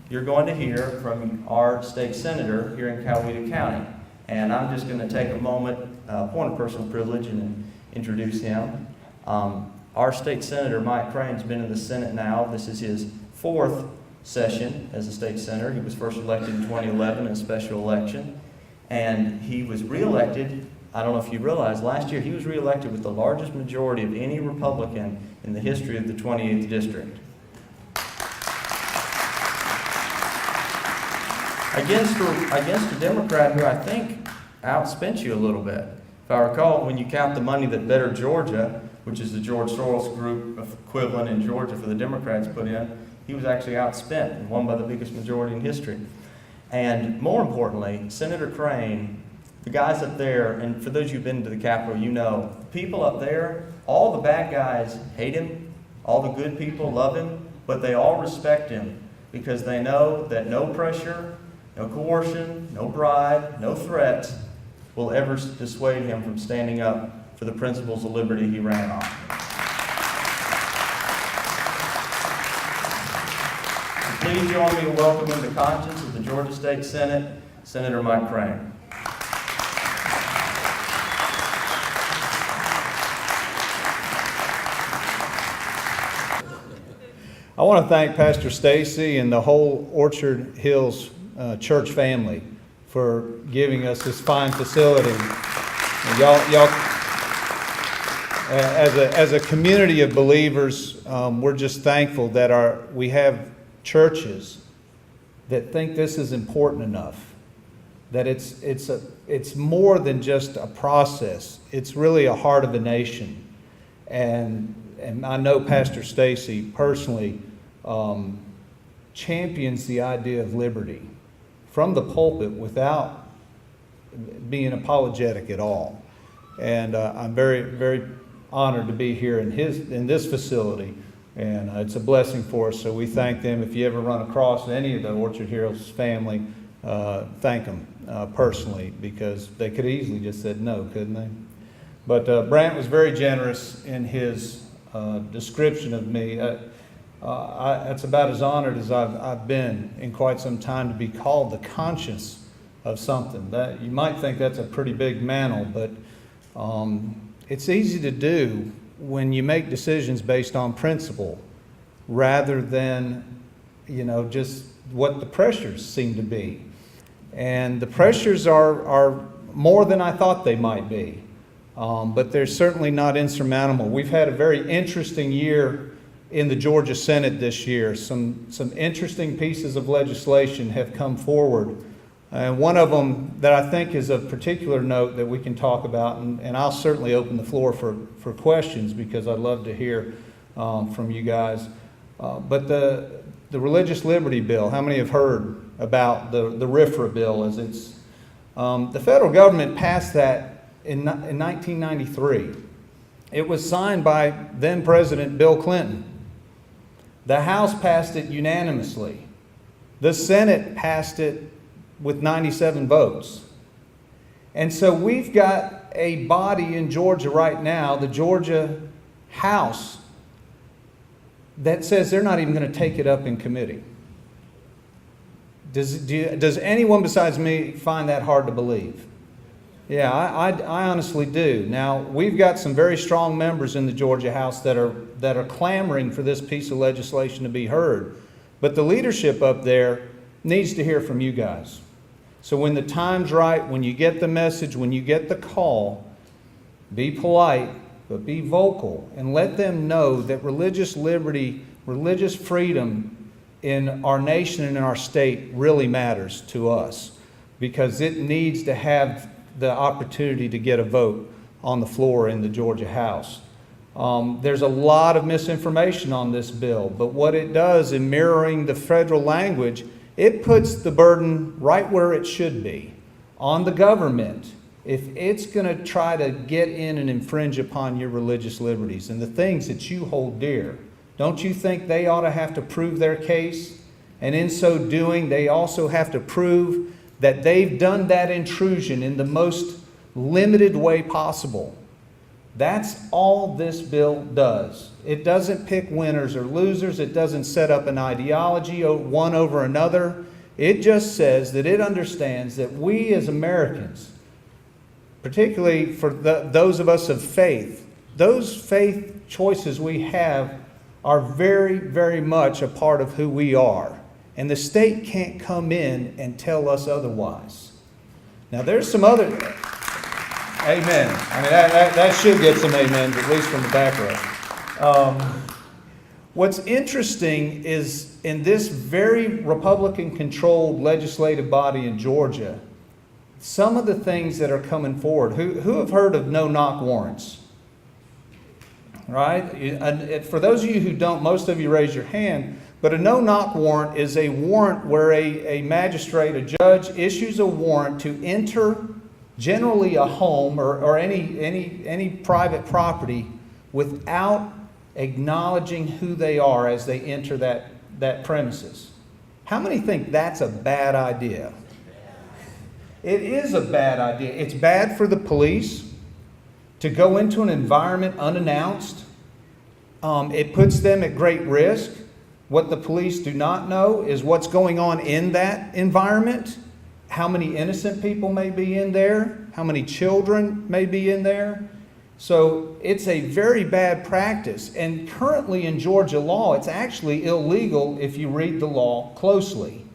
you're going to hear from our state senator here in Coweta County. And I'm just going to take a moment, point of personal privilege, and introduce him. Our state senator, Mike Crane's been in the Senate now. This is his 4th session as a state senator. He was first elected in 2011 in a special election. And he was reelected, I don't know if you realize, last year he was reelected with the largest majority of any Republican in the history of the 28th District. Against a Democrat who I think outspent you a little bit. If I recall, when you count the money that Better Georgia, which is the George Soros group equivalent in Georgia for the Democrats, put in, he was actually outspent and won by the biggest majority in history. And more importantly, Senator Crane, the guys up there, and for those of you who've been to the Capitol, you know, people up there, all the bad guys hate him, all the good people love him, but they all respect him because they know that no pressure, no coercion, no bribe, no threat will ever dissuade him from standing up for the principles of liberty he ran on. Please join me in welcoming the conscience of the Georgia State Senate, Senator Mike Crane. I want to thank Pastor Stacy and the whole Orchard Hills church family for giving us this fine facility. And y'all, as a community of believers, we're just thankful that we have churches that think this is important enough, that it's more than just a process. It's really a heart of a nation. And I know Pastor Stacy personally champions the idea of liberty from the pulpit without being apologetic at all. And I'm very, very honored to be here in this facility. And it's a blessing for us, so we thank them. If you ever run across any of the Orchard Hills family, thank them personally, because they could easily just said no, couldn't they? But Brant was very generous in his description of me. That's about as honored as I've been in quite some time to be called the conscience of something. That you might think that's a pretty big mantle, but it's easy to do when you make decisions based on principle rather than, just what the pressures seem to be. And the pressures are more than I thought they might be, but they're certainly not insurmountable. We've had a very interesting year in the Georgia Senate this year. Some interesting pieces of legislation have come forward. And one of them that I think is of particular note that we can talk about, and I'll certainly open the floor for questions because I'd love to hear from you guys. But the religious liberty bill, how many have heard about the RFRA bill as it's, the federal government passed that in 1993. It was signed by then President Bill Clinton. The House passed it unanimously. The Senate passed it with 97 votes. And so we've got a body in Georgia right now, the Georgia House, that says they're not even going to take it up in committee. Does anyone besides me find that hard to believe? Yeah, I honestly do. Now, we've got some very strong members in the Georgia House that are clamoring for this piece of legislation to be heard. But the leadership up there needs to hear from you guys. So when the time's right, when you get the message, when you get the call, be polite, but be vocal, and let them know that religious liberty, religious freedom in our nation and in our state really matters to us, because it needs to have the opportunity to get a vote on the floor in the Georgia House. There's a lot of misinformation on this bill, but what it does in mirroring the federal language, it puts the burden right where it should be, on the government, if it's going to try to get in and infringe upon your religious liberties and the things that you hold dear. Don't you think they ought to have to prove their case? And in so doing, they also have to prove that they've done that intrusion in the most limited way possible. That's all this bill does. It doesn't pick winners or losers. It doesn't set up an ideology one over another. It just says that it understands that we as Americans, particularly for those of us of faith, those faith choices we have are very, very much a part of who we are. And the state can't come in and tell us otherwise. Now there's some other... Amen. I mean, that should get some amens, at least from the back row. What's interesting is in this very Republican-controlled legislative body in Georgia, some of the things that are coming forward. Who have heard of no-knock warrants? Right? And for those of you who don't, most of you raise your hand, but a no-knock warrant is a warrant where a magistrate, a judge, issues a warrant to enter generally a home or any private property without acknowledging who they are as they enter that premises. How many think that's a bad idea? It is a bad idea. It's bad for the police to go into an environment unannounced. It puts them at great risk. What the police do not know is what's going on in that environment. How many innocent people may be in there? How many children may be in there? So it's a very bad practice. And currently in Georgia law, it's actually illegal if you read the law closely.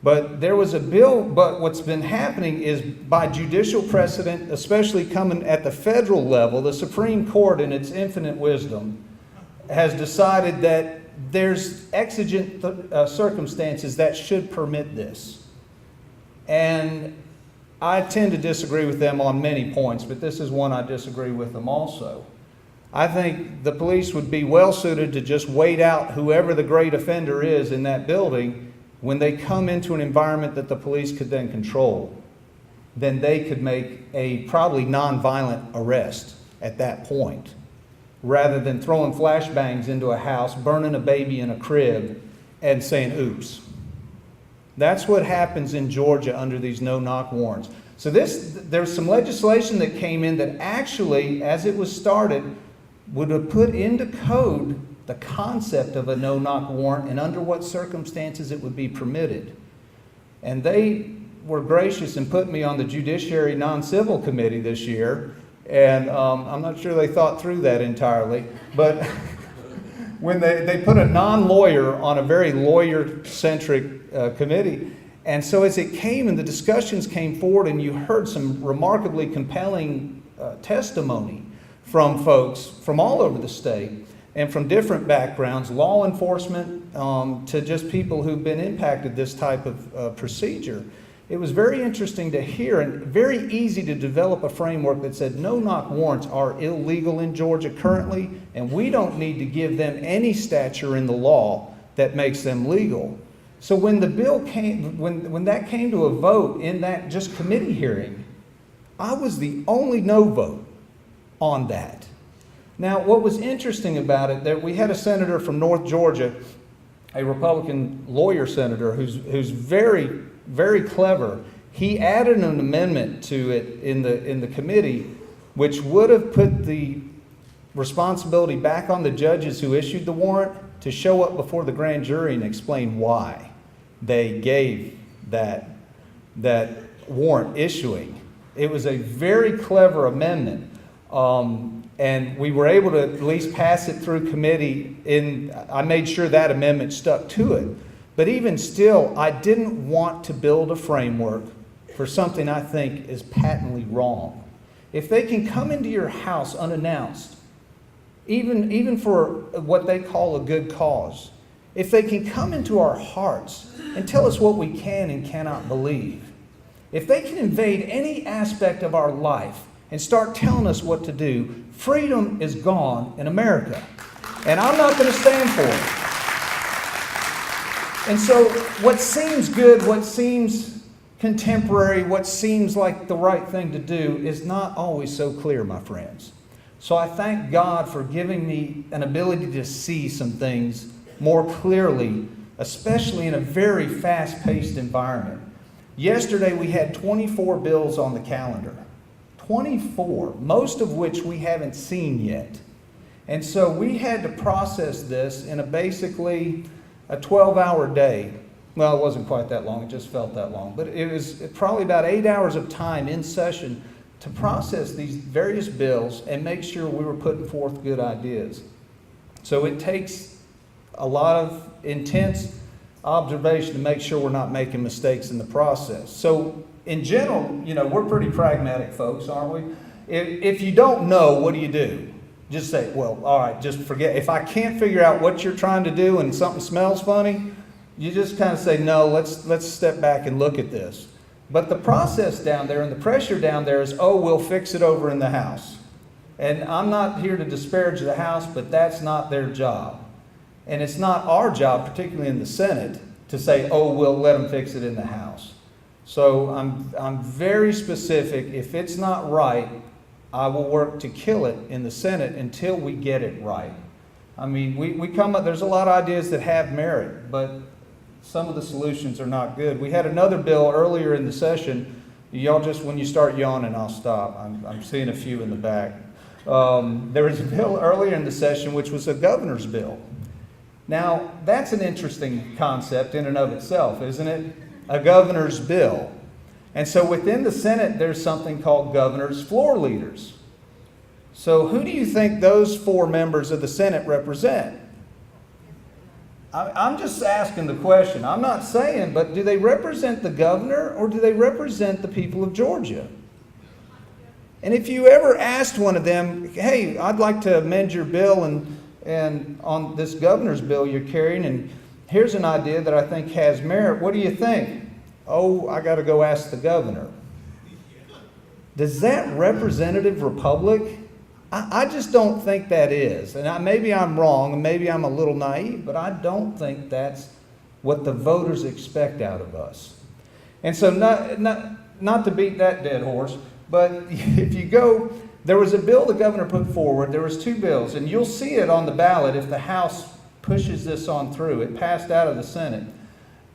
But there was a bill, but what's been happening is by judicial precedent, especially coming at the federal level, the Supreme Court in its infinite wisdom has decided that there's exigent circumstances that should permit this. And I tend to disagree with them on many points, but this is one I disagree with them also. I think the police would be well suited to just wait out whoever the great offender is in that building. When they come into an environment that the police could then control, then they could make a probably nonviolent arrest at that point, rather than throwing flashbangs into a house, burning a baby in a crib, and saying, oops. That's what happens in Georgia under these no-knock warrants. So there's some legislation that came in that actually, as it was started, would have put into code the concept of a no-knock warrant and under what circumstances it would be permitted. And they were gracious and put me on the Judiciary Non-Civil Committee this year, and I'm not sure they thought through that entirely, but when they put a non-lawyer on a very lawyer-centric committee. And so as it came and the discussions came forward and you heard some remarkably compelling testimony from folks from all over the state and from different backgrounds, law enforcement to just people who've been impacted this type of procedure. It was very interesting to hear and very easy to develop a framework that said no-knock warrants are illegal in Georgia currently, and we don't need to give them any stature in the law that makes them legal. So when the bill came, when that came to a vote in that just committee hearing, I was the only no vote on that. Now, what was interesting about it, that we had a senator from North Georgia, a Republican lawyer senator, who's very, very clever. He added an amendment to it in the committee, which would have put the responsibility back on the judges who issued the warrant to show up before the grand jury and explain why they gave that warrant issuing. It was a very clever amendment. And we were able to at least pass it through committee. I made sure that amendment stuck to it. But even still, I didn't want to build a framework for something I think is patently wrong. If they can come into your house unannounced, even for what they call a good cause, if they can come into our hearts and tell us what we can and cannot believe, if they can invade any aspect of our life and start telling us what to do, freedom is gone in America. And I'm not going to stand for it. And so what seems good, what seems contemporary, what seems like the right thing to do is not always so clear, my friends. So I thank God for giving me an ability to see some things more clearly, especially in a very fast-paced environment. Yesterday we had 24 bills on the calendar. 24, most of which we haven't seen yet. And so we had to process this in basically a 12-hour day. Well, it wasn't quite that long, it just felt that long. But it was probably about 8 hours of time in session to process these various bills and make sure we were putting forth good ideas. So it takes a lot of intense observation to make sure we're not making mistakes in the process. So in general, we're pretty pragmatic folks, aren't we? If you don't know, what do? Just say, well, all right, just forget. If I can't figure out what you're trying to do and something smells funny, you just kind of say, no, let's step back and look at this. But the process down there and the pressure down there is, oh, we'll fix it over in the House. And I'm not here to disparage the House, but that's not their job. And it's not our job, particularly in the Senate, to say, oh, we'll let them fix it in the House. So I'm very specific. If it's not right, I will work to kill it in the Senate until we get it right. I mean, we come up, there's a lot of ideas that have merit, but some of the solutions are not good. We had another bill earlier in the session. Y'all just, when you start yawning, I'll stop. I'm seeing a few in the back. There was a bill earlier in the session which was a governor's bill. Now, that's an interesting concept in and of itself, isn't it? A governor's bill. And so within the Senate, there's something called governor's floor leaders. So who do you think those 4 members of the Senate represent? I'm just asking the question. I'm not saying, but do they represent the governor or do they represent the people of Georgia? And if you ever asked one of them, hey, I'd like to amend your bill and on this governor's bill you're carrying, and here's an idea that I think has merit, what do you think? Oh, I got to go ask the governor. Does that representative republic? I just don't think that is. And maybe I'm wrong, and maybe I'm a little naive, but I don't think that's what the voters expect out of us. And so not to beat that dead horse, but if you go, there was a bill the governor put forward. There was 2 bills, and you'll see it on the ballot if the House pushes this on through. It passed out of the Senate.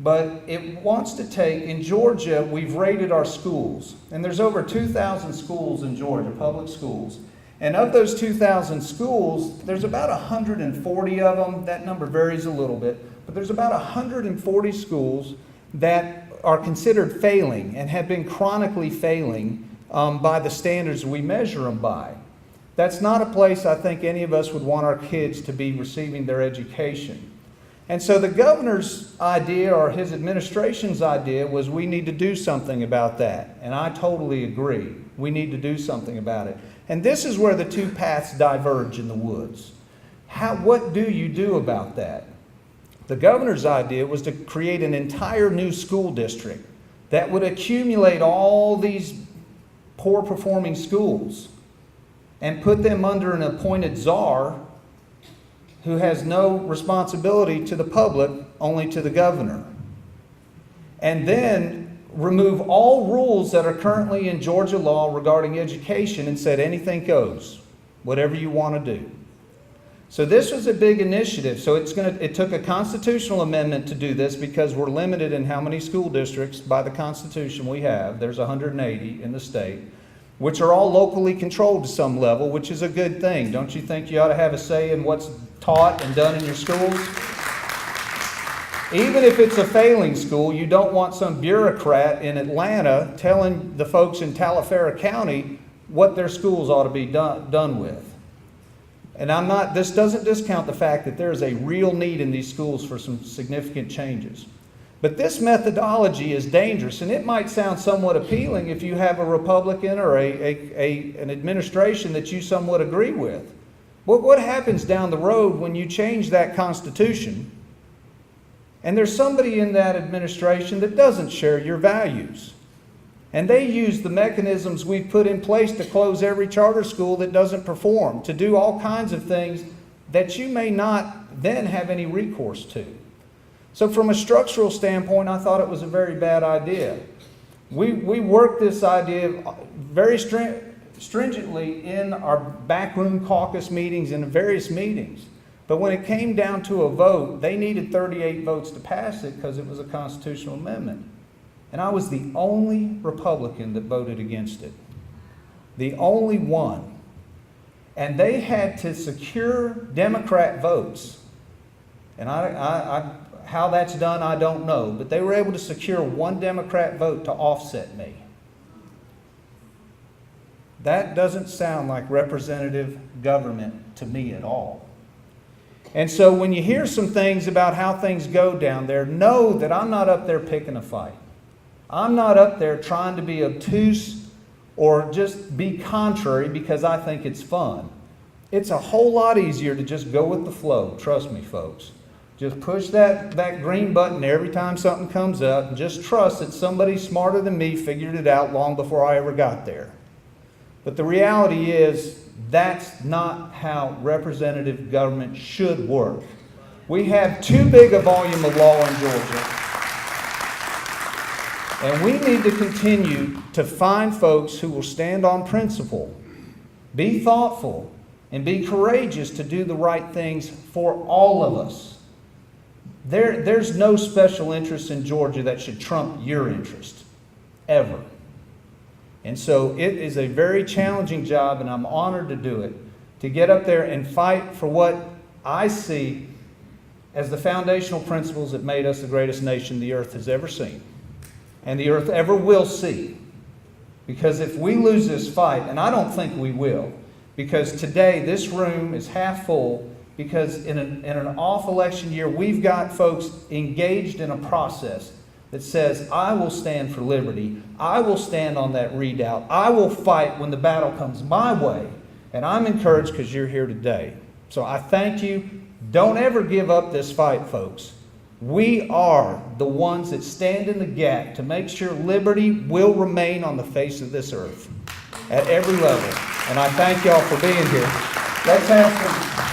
But it wants to take, in Georgia, we've rated our schools. And there's over 2,000 schools in Georgia, public schools. And of those 2,000 schools, there's about 140 of them. That number varies a little bit. But there's about 140 schools that are considered failing and have been chronically failing by the standards we measure them by. That's not a place I think any of us would want our kids to be receiving their education. And so the governor's idea, or his administration's idea, was we need to do something about that. And I totally agree. We need to do something about it. And this is where the 2 paths diverge in the woods. What do you do about that? The governor's idea was to create an entire new school district that would accumulate all these poor performing schools and put them under an appointed czar who has no responsibility to the public, only to the governor. And then remove all rules that are currently in Georgia law regarding education and said anything goes, whatever you want to do. So this was a big initiative. So it took a constitutional amendment to do this because we're limited in how many school districts by the Constitution we have. There's 180 in the state, which are all locally controlled to some level, which is a good thing. Don't you think you ought to have a say in what's taught and done in your schools? Even if it's a failing school, you don't want some bureaucrat in Atlanta telling the folks in Tallaferra County what their schools ought to be done with. And this doesn't discount the fact that there is a real need in these schools for some significant changes. But this methodology is dangerous, and it might sound somewhat appealing if you have a Republican or an administration that you somewhat agree with. But what happens down the road when you change that Constitution and there's somebody in that administration that doesn't share your values? And they use the mechanisms we've put in place to close every charter school that doesn't perform, to do all kinds of things that you may not then have any recourse to. So from a structural standpoint, I thought it was a very bad idea. We worked this idea very stringently in our backroom caucus meetings and various meetings. But when it came down to a vote, they needed 38 votes to pass it because it was a constitutional amendment. And I was the only Republican that voted against it. The only one. And they had to secure Democrat votes. And how that's done, I don't know. But they were able to secure one Democrat vote to offset me. That doesn't sound like representative government to me at all. And so when you hear some things about how things go down there, know that I'm not up there picking a fight. I'm not up there trying to be obtuse or just be contrary because I think it's fun. It's a whole lot easier to just go with the flow. Trust me, folks. Just push that green button every time something comes up and just trust that somebody smarter than me figured it out long before I ever got there. But the reality is, that's not how representative government should work. We have too big a volume of law in Georgia. And we need to continue to find folks who will stand on principle, be thoughtful, and be courageous to do the right things for all of us. There's no special interest in Georgia that should trump your interest, ever. And so it is a very challenging job, and I'm honored to do it, to get up there and fight for what I see as the foundational principles that made us the greatest nation the earth has ever seen, and the earth ever will see. Because if we lose this fight, and I don't think we will, because today this room is half full, because in an off-election year, we've got folks engaged in a process that says, I will stand for liberty. I will stand on that redoubt. I will fight when the battle comes my way. And I'm encouraged because you're here today. So I thank you. Don't ever give up this fight, folks. We are the ones that stand in the gap to make sure liberty will remain on the face of this earth at every level. And I thank y'all for being here. Let's have some